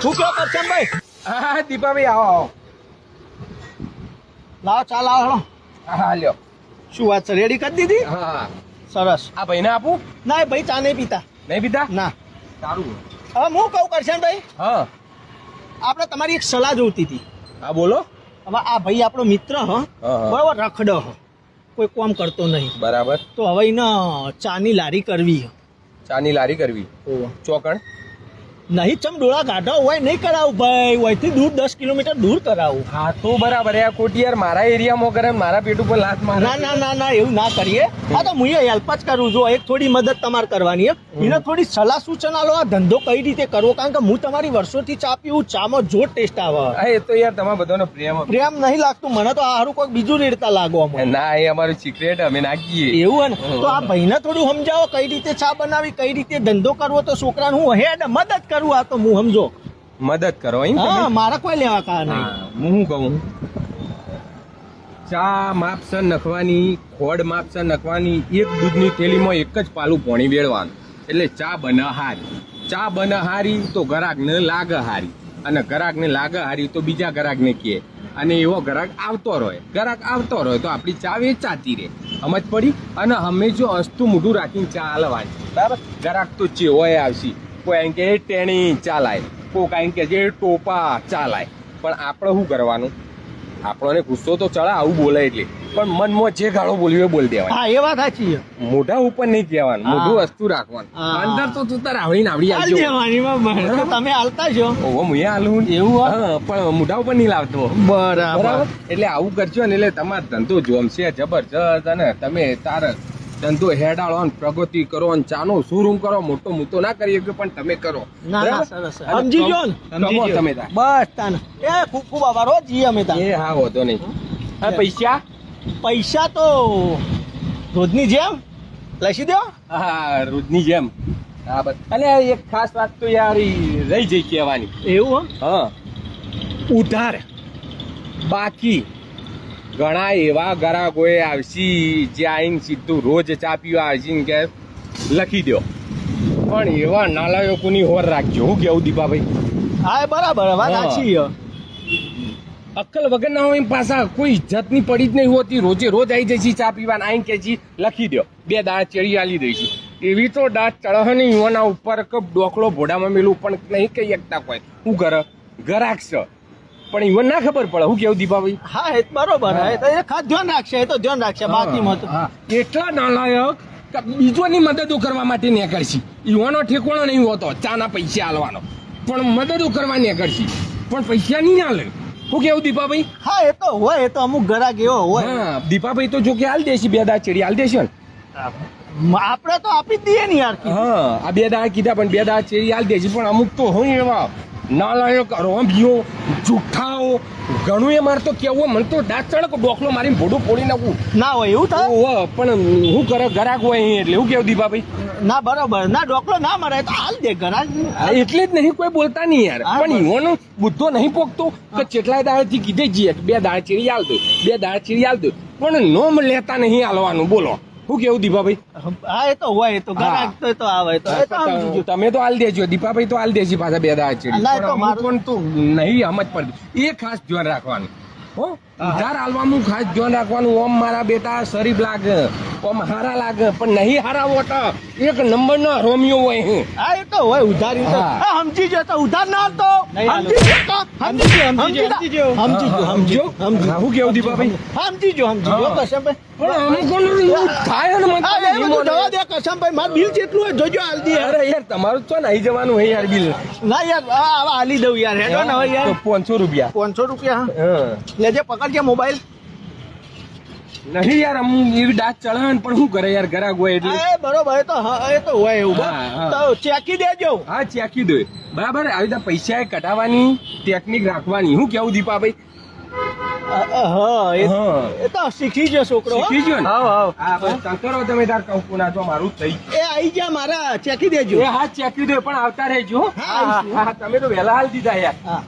શું કયો કરશનભાઈ? હા દીપાભાઈ આવો લાવો ચા લાવો હેડો. હા લ્યો. શું વાત છે, રેડી કરી દીધી? હા સરસ. આ ભાઈને આપું? ના એ ભાઈ ચા નહીં પીતા. નહીં પીતા? ના. સારું. હવે હું કહું કરશનભાઈ, હા આપણે તમારી એક સલાહ જોઈતી હતી. હા બોલો. હવે આ ભાઈ આપણો મિત્ર બરોબર, રખડો કોઈ કામ કરતો નહીં. બરાબર. તો હવે એને ચાની લારી કરવી. ચાની લારી કરવી? ચોકણ નહીં ચમડોળા ગાઢો હોય નહીં કરાવું ભાઈ, અહીંથી દૂર 10 કિલોમીટર દૂર કરાવું. હા તો બરાબર. આ ખોટી યાર મારા એરિયામાં કરે ને મારા પેટ ઉપર લાત મારે. ના ના ના ના એવું ના કરીએ. આ તો હું હેલ્પ જ કરું છું. એક થોડી મદદ તમારે કરવાની. એને થોડી સલાહ સૂચના લો, આ ધંધો કઈ રીતે કરવો, કારણ કે હું તમારી વર્ષોથી ચા પીવું, ચામાં જોર ટેસ્ટ આવે. હા એ તો યાર તમારા બધાનો પ્રેમ નહીં લાગતું મને તો. આ હારું કોઈ બીજું રેડતા લાગો અમને. ના એ અમારું સિક્રેટ અમે નાખીએ. એવું હે ને? તો આ ભાઈને થોડું સમજાવો કઈ રીતે ચા બનાવી, કઈ રીતે ધંધો કરવો. તો છોકરાને હું હેડ મદદ કરું. આ તો હું સમજો મદદ કરો એમ? હા, મારા કોઈ લેવા કા નહીં. હું શું કહું, ચા માપસર નખવાની, ખોડ માપસર નખવાની, એક દૂધની થેલીમાં એક જ પાલું પાણી વેળવાનું, એટલે ચા બને હારી. ચા બને હારી તો ગ્રાહકને લાગે હારી, અને ગ્રાહકને લાગે હારી તો બીજા ગ્રાહકને કહે, અને એવો ગ્રાહક આવતો રહે. ગ્રાહક આવતો રહે તો આપણી ચા વેચાતી રહે. સમજ પડી? અને અમે જો અસ્તું મોઢું રાખીને ચા હાલવાની, બરાબર? ગ્રાહક તો ચેવોય આવશે. કોઈ એમ કે ટેણી ચાલાય, કોઈ કાંઈ કે છે ટોપા ચાલાય, પણ આપણે શું કરવાનું? આપણને ગુસ્સો તો ચડા આવું બોલે એટલે, પણ મનમાં જે ગાળો બોલ્યો એ બોલી દેવાય. હા એ વાત સાચી. મોઢા ઉપર નહીં કહેવાનું, મોઢું વસ્તુ રાખવાનું. અંદર તો તું તાર આવડીને આવડી આવજો. તમે હાલતા છો? ઓહો હું હાલું એવું? હા, પણ મોઢા ઉપર નહીં લાવતો. બરાબર. એટલે આવું કરજો ને એટલે તમારો ધંધો જોમશે જબરજસ્ત, અને તમે તાર ધંધો હેડાળો ને પ્રગતિ કરો ને ચાનો શોરૂમ કરો. મોટો મોટો ના કરીએ પણ તમે કરો. ના ના સરસ. સમજી ગયો ને? સમજી ગયો તમે? બસ તાન એ ખૂબ ખૂબ આભાર હો જી. અમે તાન એ હા હોતો નહીં. હા પૈસા? પૈસા તો રોજની જેમ લસી દો. હા રોજની જેમ. હા બસ. અને એક ખાસ વાત તો યાર રહી જઈ કહેવાની. એવું? હા ઉધાર બાકી ઘણા એવા ગ્રાહકોએ આવશી જે આઈને સીધું રોજ ચા પીવા આવશે ને કે લખી દો, પણ એવા નાલાયકોની હોર રાખજો. હું કેવું દીપાભાઈ? હા બરાબર વાત સાચી. અક્કલ વગર ના હોય પાછા કોઈ ઇજ્જત ની પડી જ નહીં હોતી. રોજે રોજ આવી જઈશી ચા પીવા, આઈને કે જી લખી દો, 2 દાળ ચડી આલી દઈશી. એવી તો દાંત ચઢવાની યુવાના ઉપર ડોકલો ભોડામાં મેલું પણ નહીં કહી શકતા કોઈ. શું કરે? ગ્રાહક છે પણ ઈવન ના ખબર પડે. હું કેવું દીપાભાઈ? હા એ બરોબર. એ ખાસ ધ્યાન રાખશે. એ તો ધ્યાન રાખશે. બાકી મત એટલા નાલાયક કે બીજોની મદદો કરવા માટે નીકળશી. ઈવાનો ઠેકોણો નહીં હોતો ચાના પૈસા આલવાનો, પણ મદદો કરવા નીકળશી, પણ પૈસા નહીં આલે. શું કેવું દીપાભાઈ? હા એ તો હોય. એ તો અમુક ગ્રાહક એવો હોય. હા દીપાભાઈ તો જો કે હાલ દેશી 2 દાળ ચેડી હાલ દેશે ને. આપણે તો આપી જ દઈએ ને યાર. હા આ 2 દાળ કીધા પણ 2 દાળ ચેડી હાલ દેશે. પણ અમુક તો હોય એવા નાલાયક રોંભીઓ જુઠ્ઠાઓ ઘણું. એ મારે તો કેવું, મને તો દાંત ચડે ડોકલો મારીને ભોડું ફોડી નાખું. ના હોય એવું થાય. ઓહો પણ શું કરે ગ્રાહક હોય અહીં એટલે. શું કેવું દીપાભાઈ? ના બરોબર. ના ડોકલો ના મરે તો હાલ દે ગ્રાહક. એટલે જ નહીં કોઈ બોલતા નહીં યાર. પણ ઈવાનો બુદ્ધો નહીં પોકતો કે કેટલાય દાળથી કીધે જઈએ 2 દાળ ચીડી હાલ દો, 2 દાળ ચીડી હાલ દો, પણ નોમ લેતા નહીં હાલવાનું. બોલો શું કેવું દીપાભાઈ? હા એ તો હોય. એ તો ગ્રાહક તો આવે તો તમે તો હાલ દેજો. દીપાભાઈ તો હાલ દેજી પાછા 2 દાળ ચીડી. પણ તો નહીં સમજ પડતી. એ ખાસ ધ્યાન રાખવાનું. હો ઉધાર હાલવાનું ખાસ ધ્યાન રાખવાનું. ઓમ મારા બેટા શરીફ લાગે, ઓમ હારા લાગે, પણ નહીં હારા હોતા એક નંબર ના રોમિયો હોય. હું હા એ તો હોય. ઉધારી તો સમજી જો તો ઉધાર ના આપતો. શું કેવું દીપાભાઈ? સમજી જો કસમભાઈ. થાય ને દવા દે કસમભાઈ. મારું બિલ જેટલું હોય જોજો હાલ દે. અરે યાર તમારું તો નહીં જવાનું હોય યાર બિલ. ના યાર આવા હાલી દઉં યાર. હેડો ને હવે યાર. 500 રૂપિયા. 500 રૂપિયા લેજે. પકડજે મોબાઈલ. નહીં યાર અમુક એવી દાંત ચડે પણ શું કરે યાર ગ્રાહક હોય એટલે. બરોબર. એ તો હોય એવું. તો ચેકી દેજો. હા ચેકી દો બરાબર. આવી રીતે પૈસા કઢાવવાની ટેકનિક રાખવાની. હું કેવું દીપાભાઈ? હા એ તો શીખી ગયો છોકરો. શીખી ગયો ને? હા બસ કરો તમે તાર કહું ના તો મારું થઈ. એ આઈ જા મારા ચેકી દેજો. એ હા ચેકી દો પણ આવતા રહેજો. હા તમે તો વહેલા હાલ દીધા યાર.